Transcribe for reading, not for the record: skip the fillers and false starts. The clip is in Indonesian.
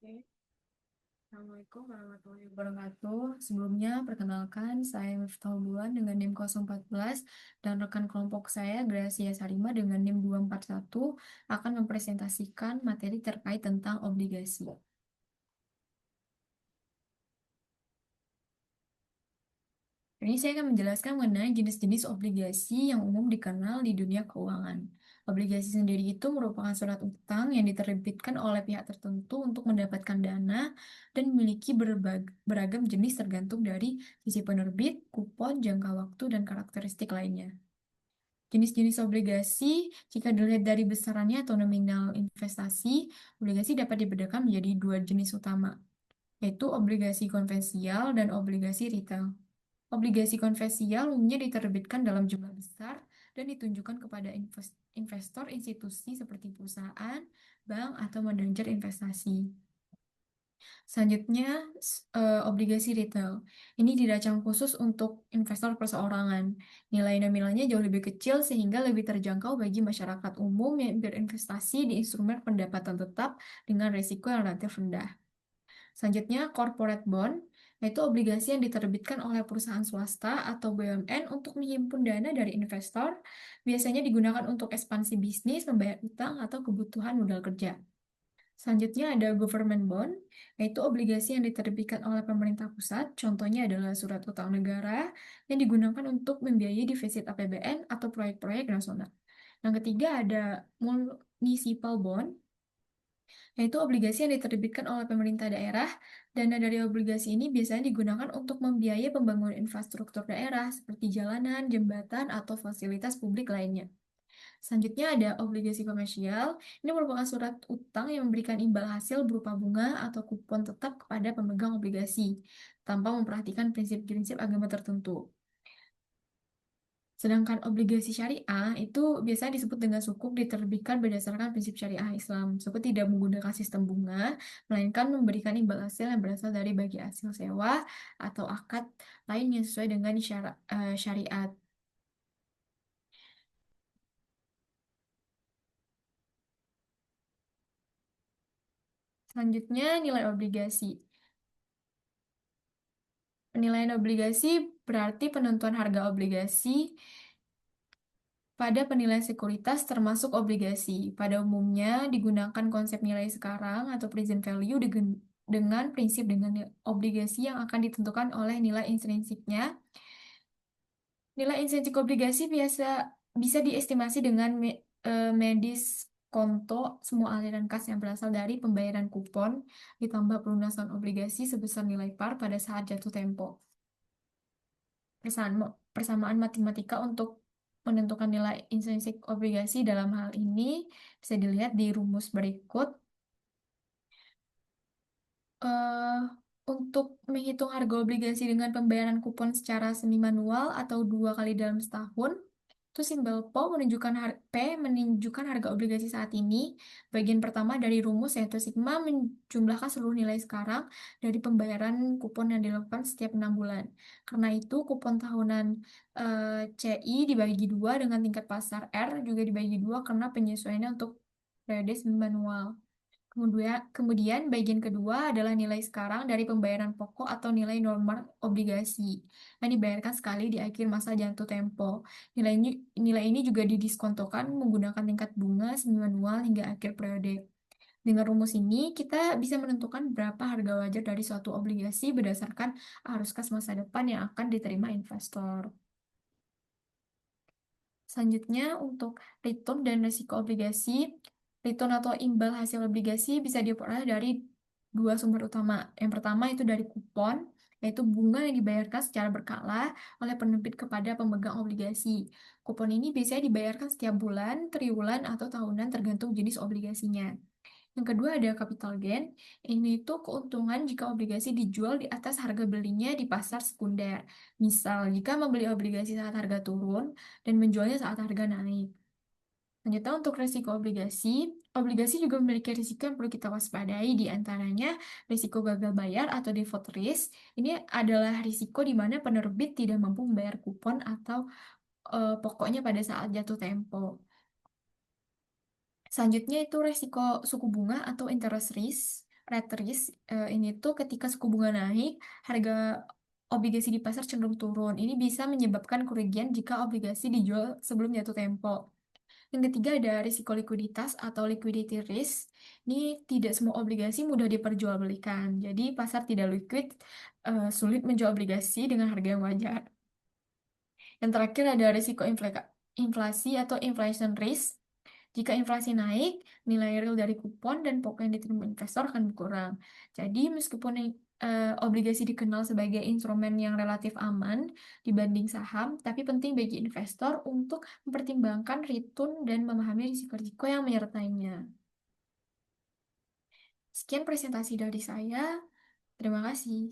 Oke. Assalamualaikum warahmatullahi wabarakatuh. Sebelumnya, perkenalkan saya Miftahul Bulan dengan NIM 014 dan rekan kelompok saya Gracia Sarima dengan NIM 241 akan mempresentasikan materi terkait tentang obligasi. Ini saya akan menjelaskan mengenai jenis-jenis obligasi yang umum dikenal di dunia keuangan. Obligasi sendiri itu merupakan surat utang yang diterbitkan oleh pihak tertentu untuk mendapatkan dana dan memiliki beragam jenis tergantung dari sisi penerbit, kupon, jangka waktu, dan karakteristik lainnya. Jenis-jenis obligasi, jika dilihat dari besarannya atau nominal investasi, obligasi dapat dibedakan menjadi dua jenis utama, yaitu obligasi konvensional dan obligasi retail. Obligasi konvensional umumnya diterbitkan dalam jumlah besar dan ditunjukkan kepada investor institusi seperti perusahaan, bank, atau manajer investasi. Selanjutnya, obligasi retail. Ini dirancang khusus untuk investor perseorangan. Nilai nominalnya jauh lebih kecil sehingga lebih terjangkau bagi masyarakat umum yang berinvestasi di instrumen pendapatan tetap dengan risiko yang relatif rendah. Selanjutnya, corporate bond, yaitu obligasi yang diterbitkan oleh perusahaan swasta atau BUMN untuk menghimpun dana dari investor, biasanya digunakan untuk ekspansi bisnis, membayar utang, atau kebutuhan modal kerja. Selanjutnya ada government bond, yaitu obligasi yang diterbitkan oleh pemerintah pusat, contohnya adalah surat utang negara yang digunakan untuk membiayai defisit APBN atau proyek-proyek nasional. Yang ketiga ada municipal bond, yaitu obligasi yang diterbitkan oleh pemerintah daerah. Dana dari obligasi ini biasanya digunakan untuk membiayai pembangunan infrastruktur daerah seperti jalanan, jembatan, atau fasilitas publik lainnya. Selanjutnya ada obligasi komersial. Ini merupakan surat utang yang memberikan imbal hasil berupa bunga atau kupon tetap kepada pemegang obligasi, tanpa memperhatikan prinsip-prinsip agama tertentu. Sedangkan obligasi syariah itu biasanya disebut dengan sukuk diterbitkan berdasarkan prinsip syariah Islam. Sukuk tidak menggunakan sistem bunga, melainkan memberikan imbal hasil yang berasal dari bagi hasil sewa atau akad lain yang sesuai dengan syariat. Selanjutnya, nilai obligasi. Penilaian obligasi berarti penentuan harga obligasi pada penilaian sekuritas termasuk obligasi. Pada umumnya digunakan konsep nilai sekarang atau present value dengan prinsip dengan obligasi yang akan ditentukan oleh nilai intrinsiknya. Nilai intrinsik obligasi biasa bisa diestimasi dengan medis konto semua aliran kas yang berasal dari pembayaran kupon ditambah pelunasan obligasi sebesar nilai par pada saat jatuh tempo. Persamaan matematika untuk menentukan nilai intrinsik obligasi dalam hal ini bisa dilihat di rumus berikut. eh untuk menghitung harga obligasi dengan pembayaran kupon secara semi manual atau dua kali dalam setahun, itu simbol P menunjukkan harga obligasi saat ini. Bagian pertama dari rumus yaitu sigma menjumlahkan seluruh nilai sekarang dari pembayaran kupon yang dilakukan setiap 6 bulan. Karena itu kupon tahunan CI dibagi dua dengan tingkat pasar R juga dibagi dua karena penyesuaiannya untuk periode semi manual. Kemudian bagian kedua adalah nilai sekarang dari pembayaran pokok atau nilai normal obligasi yang dibayarkan sekali di akhir masa jatuh tempo. Nilai ini juga didiskontokan menggunakan tingkat bunga semi manual hingga akhir periode. Dengan rumus ini, kita bisa menentukan berapa harga wajar dari suatu obligasi berdasarkan arus kas masa depan yang akan diterima investor. Selanjutnya, untuk return dan risiko obligasi, return atau imbal hasil obligasi bisa diperoleh dari dua sumber utama. Yang pertama itu dari kupon, yaitu bunga yang dibayarkan secara berkala oleh penerbit kepada pemegang obligasi. Kupon ini biasanya dibayarkan setiap bulan, triwulan, atau tahunan tergantung jenis obligasinya. Yang kedua ada capital gain. Ini tuh keuntungan jika obligasi dijual di atas harga belinya di pasar sekunder. Misal, jika membeli obligasi saat harga turun dan menjualnya saat harga naik. Selanjutnya untuk risiko obligasi, obligasi juga memiliki risiko yang perlu kita waspadai, di antaranya risiko gagal bayar atau default risk. Ini adalah risiko di mana penerbit tidak mampu membayar kupon atau pokoknya pada saat jatuh tempo. Selanjutnya itu resiko suku bunga atau interest risk. Rate risk ini tuh ketika suku bunga naik, harga obligasi di pasar cenderung turun. Ini bisa menyebabkan kerugian jika obligasi dijual sebelum jatuh tempo. Yang ketiga ada risiko likuiditas atau liquidity risk. Ini tidak semua obligasi mudah diperjualbelikan. Jadi pasar tidak liquid, sulit menjual obligasi dengan harga yang wajar. Yang terakhir ada risiko inflasi atau inflation risk. Jika inflasi naik, nilai real dari kupon dan pokok yang diterima investor akan berkurang. Jadi, meskipun obligasi dikenal sebagai instrumen yang relatif aman dibanding saham, tapi penting bagi investor untuk mempertimbangkan return dan memahami risiko-risiko yang menyertainya. Sekian presentasi dari saya. Terima kasih.